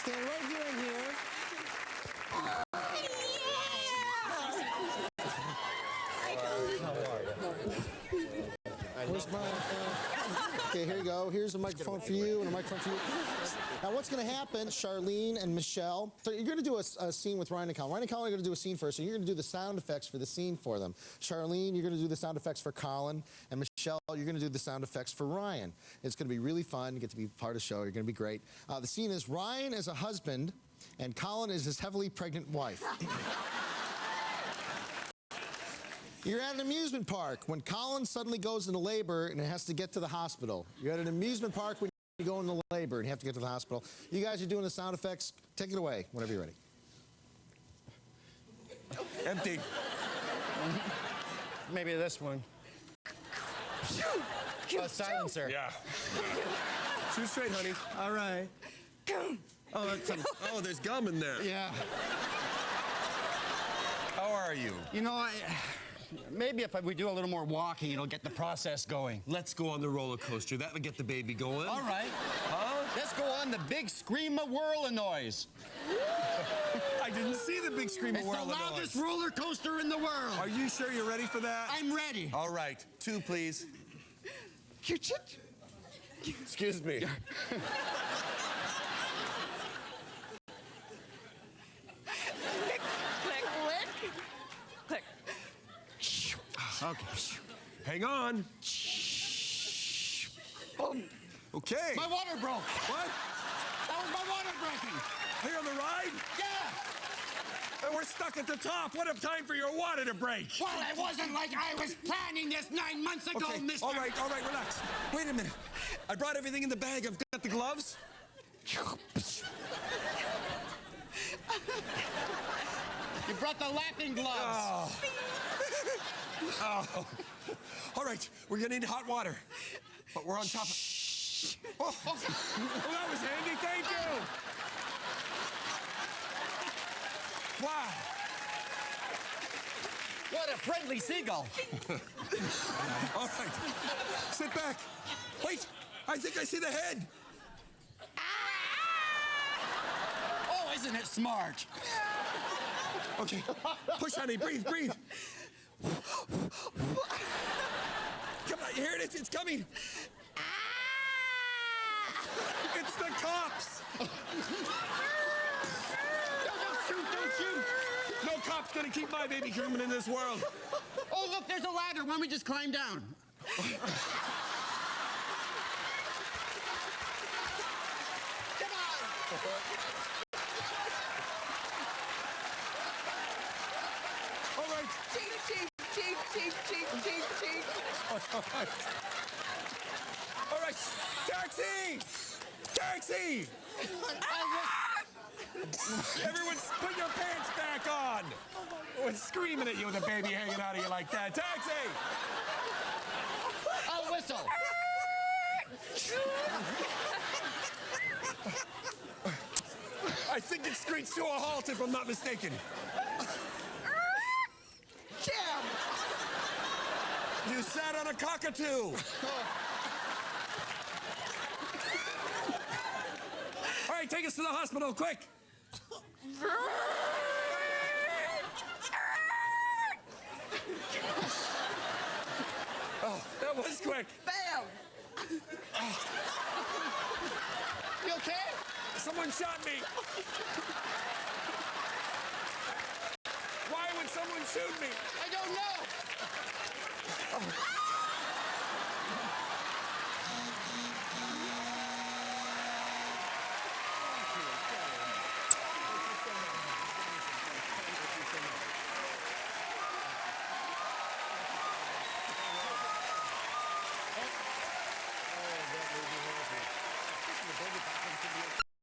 Stand right here and here. Where's my... Okay, here you go. Here's a microphone for you and a microphone for you. Now, what's going to happen, Charlene and Michelle, so you're going to do a scene with Ryan and Colin. Ryan and Colin are going to do a scene first, so you're going to do the sound effects for the scene for them. Charlene, you're going to do the sound effects for Colin, and Michelle, you're going to do the sound effects for Ryan. It's going to be really fun. You get to be part of the show. You're going to be great. The scene is Ryan as a husband, and Colin is his heavily pregnant wife. You're at an amusement park when Colin suddenly goes into labor and has to get to the hospital. You're at an amusement park when you go into labor and you have to get to the hospital. You guys are doing the sound effects. Take it away whenever you're ready. Empty. Maybe this one. Silencer. Yeah. Shoot straight, honey. All right. Oh, that's Oh, there's gum in there. yeah. How are you? You know, maybe if we do a little more walking, it'll get the process going. Let's go on the roller coaster. That'll get the baby going. All right. Huh? Let's go on the big scream-a-whirl of noise. I didn't see the big scream of It's the whirl of noise. loudest roller coaster in the world. Are you sure you're ready for that? I'm ready. All right. 2, please. Excuse me. Okay. Hang on. Okay. My water broke. What? That was my water breaking. Here on the ride? Yeah. And we're stuck at the top. What a time for your water to break. Well, it wasn't like I was planning this 9 months ago, Okay, mister. all right, relax. Wait a minute. I brought everything in the bag. I've got the gloves. You brought the laughing gloves. Oh. Oh. All right, we're gonna need hot water. But we're on top of... Oh, oh, that was handy, thank you. Wow. What a friendly seagull. All right, sit back. Wait, I think I see the head. Oh, isn't it smart? Okay, push, honey, breathe. Come on, here it is, it's coming. It's the cops. Don't shoot. No cop's gonna keep my baby coming in this world. Oh, look, there's a ladder. Why don't we just climb down? Come on. All right. Cheap. All right, taxi! Everyone, put your pants back on. What's screaming at you with a baby hanging out of you like that? Taxi! I'll whistle. I think it screeched to a halt, if I'm not mistaken. Jim! You sat on a cockatoo. All right, take us to the hospital, quick. Oh, that was quick. Bam! You okay? Someone shot me. Why would someone shoot me? I don't know.